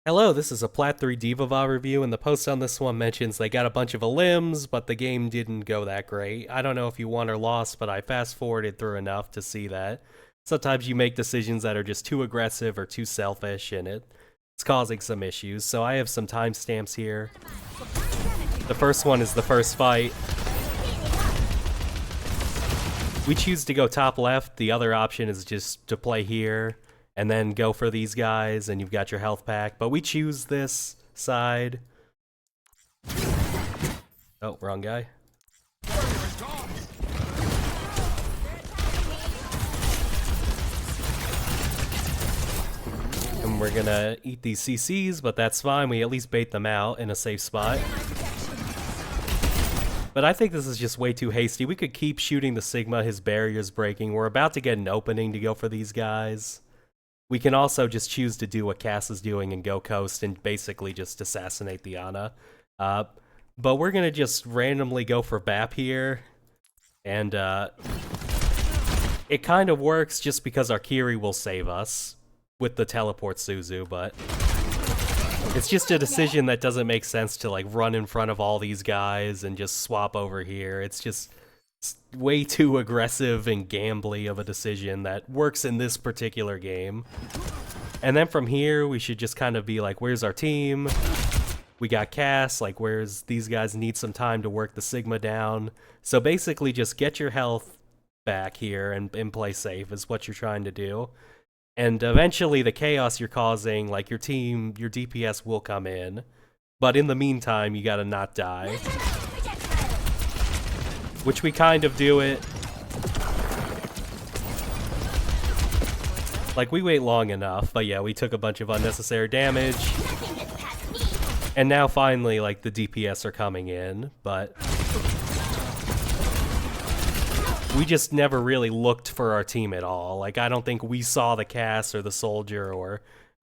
Hello, this is a Plat 3 Divava review, and the post on this one mentions they got a bunch of limbs, but the game didn't go that great. I don't know if you won or lost, but I fast forwarded through enough to see that sometimes you make decisions that are just too aggressive or too selfish, and it's causing some issues. So I have some timestamps here. The first one is the first fight. We choose to go top left. The other option is just to play here and then go for these guys, and you've got your health pack. But we choose this side. Oh, wrong guy. And we're gonna eat these CCs, but that's fine. We at least bait them out in a safe spot. But I think this is just way too hasty. We could keep shooting the Sigma, his barrier's breaking. We're about to get an opening to go for these guys. We can also just choose to do what Cass is doing and go coast and basically just assassinate the Ana. But we're going to just randomly go for BAP here. And it kind of works just because our Kiri will save us with the teleport Suzu, but it's just a decision that doesn't make sense to like run in front of all these guys and just swap over here. It's just way too aggressive and gambly of a decision that works in this particular game. And then from here, we should just kind of be like, where's our team? We got Cass, like where's these guys need some time to work the Sigma down. So basically just get your health back here and play safe is what you're trying to do. And eventually the chaos you're causing, like your team, your DPS will come in. But in the meantime, you gotta not die. Which we kind of do it. Like, we wait long enough, but yeah, we took a bunch of unnecessary damage. And now finally, like, the DPS are coming in, but we just never really looked for our team at all. Like, I don't think we saw the Cass or the Soldier or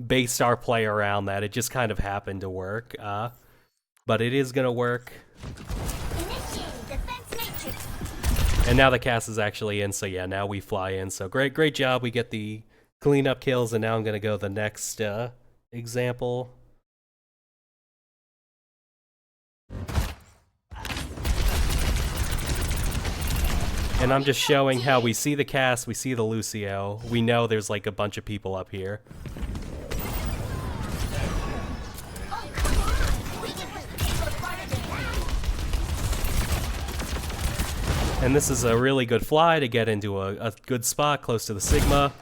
based our play around that. It just kind of happened to work. But it is gonna work. And now the Cass is actually in, so yeah, now we fly in. So great job. We get the cleanup kills, and now I'm gonna go the next example. And I'm just showing how we see the Cass, we see the Lucio. We know there's like a bunch of people up here. And this is a really good fly to get into a good spot close to the Sigma.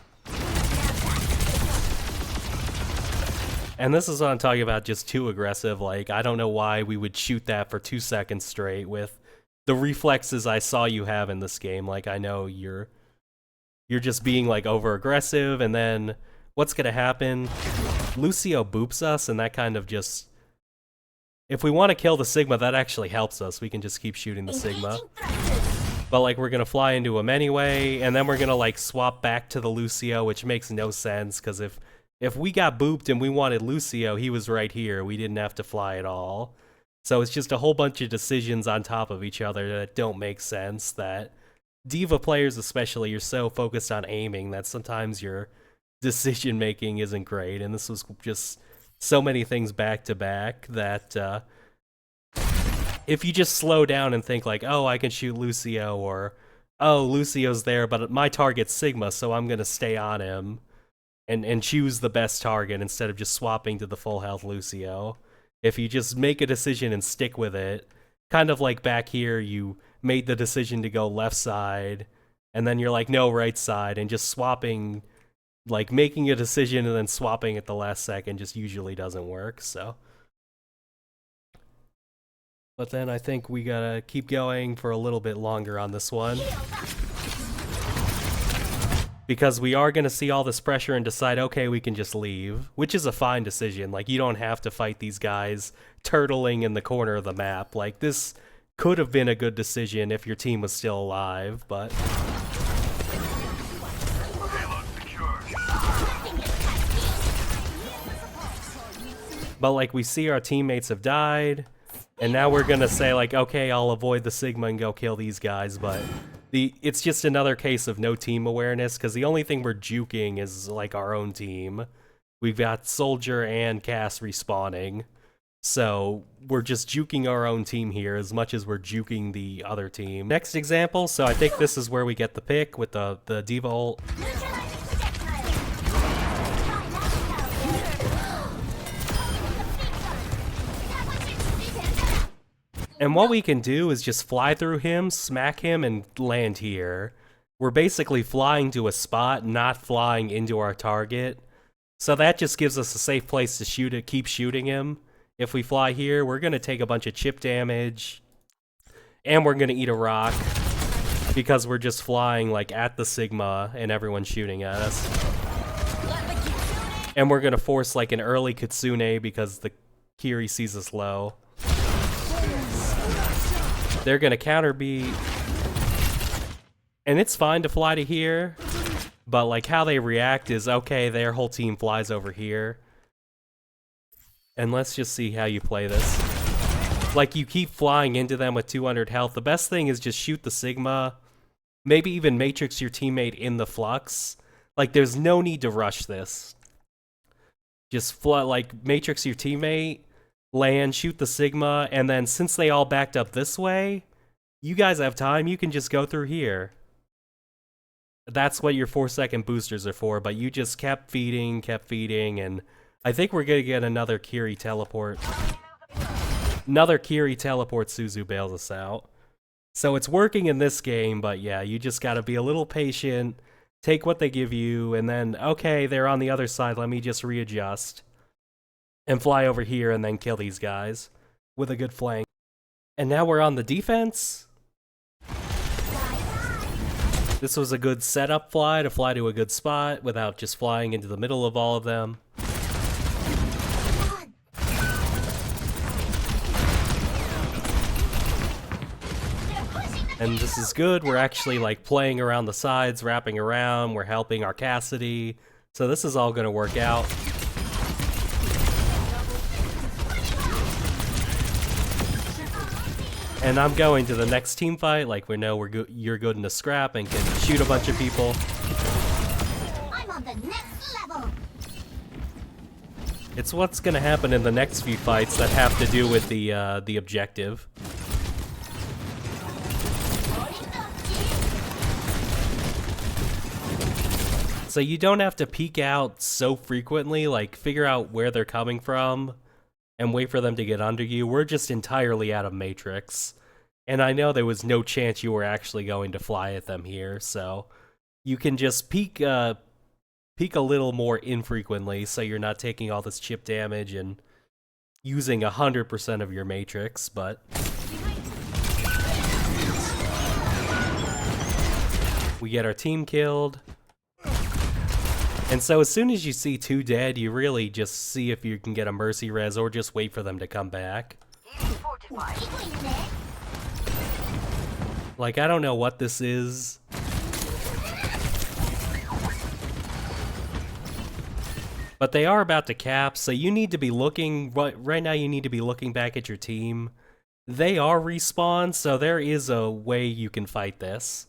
And this is what I'm talking about, just too aggressive. Like, I don't know why we would shoot that for 2 seconds straight with the reflexes I saw you have in this game. Like, I know you're just being like over aggressive, and then what's gonna happen? Lucio boops us, and that kind of just, if we want to kill the Sigma, that actually helps us. We can just keep shooting the Sigma. But like, we're gonna fly into him anyway, and then we're gonna like swap back to the Lucio, which makes no sense, because if we got booped and we wanted Lucio, he was right here. We didn't have to fly at all. So it's just a whole bunch of decisions on top of each other that don't make sense, that Diva players especially, you're so focused on aiming that sometimes your decision making isn't great, and this was just so many things back to back that if you just slow down and think like, oh, I can shoot Lucio, or oh, Lucio's there, but my target's Sigma, so I'm gonna stay on him and choose the best target instead of just swapping to the full health Lucio. If you just make a decision and stick with it, kind of like back here, you made the decision to go left side, and then you're like, no, right side, and just swapping, like making a decision and then swapping at the last second just usually doesn't work, so. But then I think we gotta keep going for a little bit longer on this one, because we are going to see all this pressure and decide, okay, we can just leave, which is a fine decision. Like, you don't have to fight these guys turtling in the corner of the map. Like, this could have been a good decision if your team was still alive, but like, we see our teammates have died, and now we're going to say, like, okay, I'll avoid the Sigma and go kill these guys, but it's just another case of no team awareness, because the only thing we're juking is like our own team. we've got Soldier and Cass respawning. So we're just juking our own team here as much as we're juking the other team. Next example, so I think this is where we get the pick with the D.Va ult. And what we can do is just fly through him, smack him, and land here. We're basically flying to a spot, not flying into our target. So that just gives us a safe place to shoot it, keep shooting him. If we fly here, we're going to take a bunch of chip damage. And we're going to eat a rock. Because we're just flying like at the Sigma and everyone's shooting at us. And we're going to force like an early Kitsune because the Kiri sees us low. They're going to counter beat. And it's fine to fly to here. But like how they react is, okay, their whole team flies over here. And let's just see how you play this. Like, you keep flying into them with 200 health. The best thing is just shoot the Sigma. Maybe even Matrix your teammate in the flux. Like, there's no need to rush this. Just like, Matrix your teammate, land, shoot the Sigma, and then since they all backed up this way, you guys have time, you can just go through here. That's what your 4-second boosters are for, but you just kept feeding, and I think we're gonna get another Kiri teleport. Another Kiri teleport, Suzu bails us out. So it's working in this game, but yeah, you just gotta be a little patient, take what they give you, and then, okay, they're on the other side, let me just readjust. And fly over here and then kill these guys with a good flank. And now we're on the defense. This was a good setup fly to fly to a good spot without just flying into the middle of all of them. And this is good, we're actually like playing around the sides, wrapping around, we're helping our Cassidy. So this is all gonna work out. And I'm going to the next team fight, like we know you're good in a scrap and can shoot a bunch of people. I'm on the next level. It's what's gonna happen in the next few fights that have to do with the objective. So you don't have to peek out so frequently, like figure out where they're coming from and wait for them to get under you. We're just entirely out of Matrix. And I know there was no chance you were actually going to fly at them here, so you can just peek a little more infrequently so you're not taking all this chip damage and using 100% of your Matrix, but we get our team killed. And so as soon as you see 2 dead, you really just see if you can get a mercy res or just wait for them to come back. Like, I don't know what this is. But they are about to cap, so you need to be looking, right now you need to be looking back at your team. They are respawned, so there is a way you can fight this.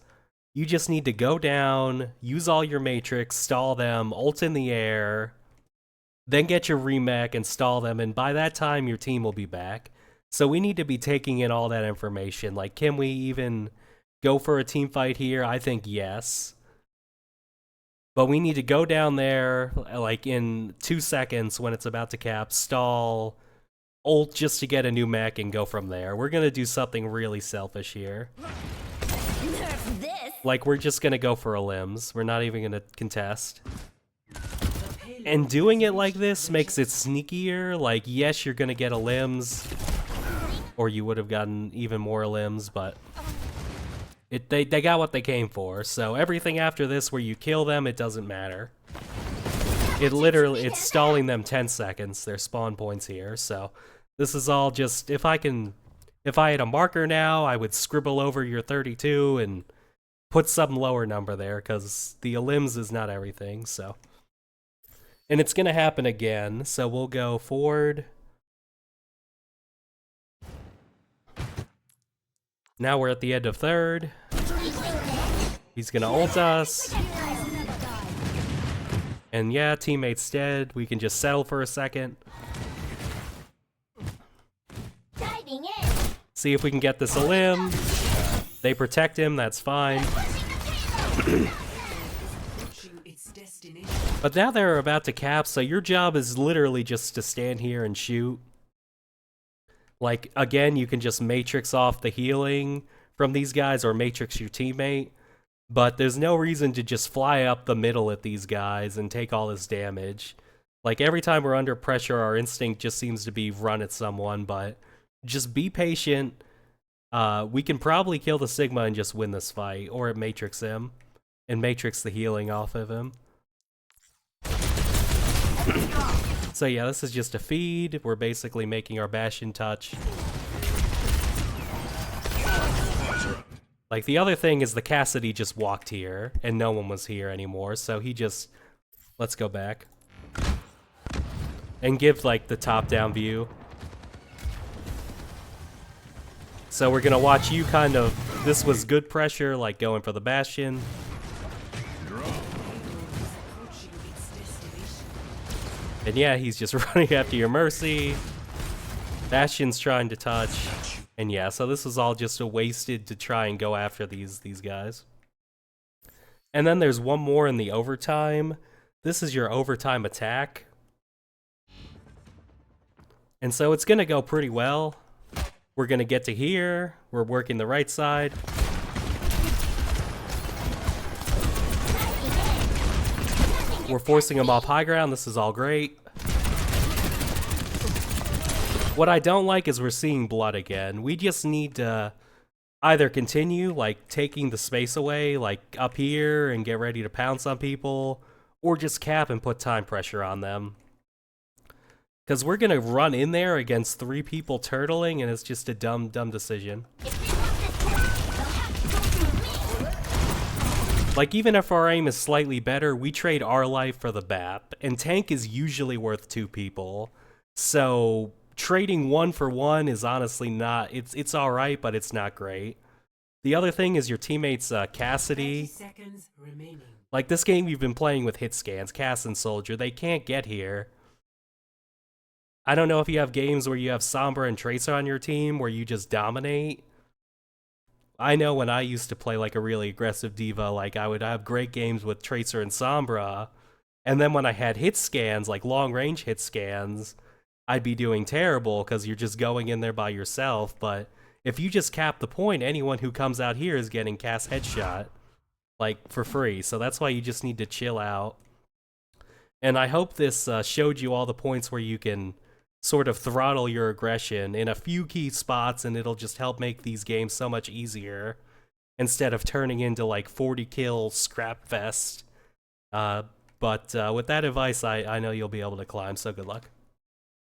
You just need to go down, use all your Matrix, stall them, ult in the air, then get your remech and stall them, and by that time your team will be back. So we need to be taking in all that information. Like, can we even go for a team fight here? I think yes. But we need to go down there, like in 2 seconds when it's about to cap, stall, ult just to get a new mech and go from there. We're gonna do something really selfish here. Like, we're just gonna go for a limbs. We're not even gonna contest. And doing it like this makes it sneakier. Like, yes, you're gonna get a limbs, or you would have gotten even more limbs, but they got what they came for. So everything after this where you kill them, it doesn't matter. It's stalling them 10 seconds, their spawn points here. So this is all just, if I had a marker now, I would scribble over your 32 and put some lower number there, because the limbs is not everything, so. And it's gonna happen again, so we'll go forward. Now we're at the end of third. He's gonna ult us. And yeah, teammate's dead. We can just settle for a second. Diving in. See if we can get this a limb. They protect him, that's fine. But now they're about to cap, so your job is literally just to stand here and shoot. Like, again, you can just matrix off the healing from these guys or matrix your teammate. But there's no reason to just fly up the middle at these guys and take all this damage. Like, every time we're under pressure, our instinct just seems to be run at someone, but just be patient. We can probably kill the Sigma and just win this fight, or matrix him, and matrix the healing off of him. So yeah, this is just a feed. We're basically making our Bastion touch. Like, the other thing is the Cassidy just walked here, and no one was here anymore, so he just... Let's go back. And give, like, the top-down view. So we're gonna watch you kind of... This was good pressure, like going for the Bastion. And yeah, he's just running after your Mercy. Bastion's trying to touch. And yeah, so this is all just a wasted to try and go after these guys. And then there's one more in the overtime. This is your overtime attack. And so it's gonna go pretty well. We're gonna get to here. We're working the right side. We're forcing him off high ground. This is all great. What I don't like is we're seeing blood again. We just need to either continue, like, taking the space away, like, up here and get ready to pounce on people, or just cap and put time pressure on them. Because we're going to run in there against 3 people turtling, and it's just a dumb decision. Like, even if our aim is slightly better, we trade our life for the BAP, and tank is usually worth 2 people. So trading 1 for 1 is honestly not... It's alright, but it's not great. The other thing is your teammate's Cassidy. Like, this game you've been playing with hit scans, Cass and Soldier, they can't get here. I don't know if you have games where you have Sombra and Tracer on your team where you just dominate. I know when I used to play like a really aggressive diva, like I would have great games with Tracer and Sombra, and then when I had hit scans, like long range hit scans, I'd be doing terrible because you're just going in there by yourself. But if you just cap the point, anyone who comes out here is getting cast headshot, like, for free. So that's why you just need to chill out. And I hope this showed you all the points where you can sort of throttle your aggression in a few key spots, and it'll just help make these games so much easier instead of turning into like 40 kill scrap fest. But with that advice, I know you'll be able to climb, so good luck.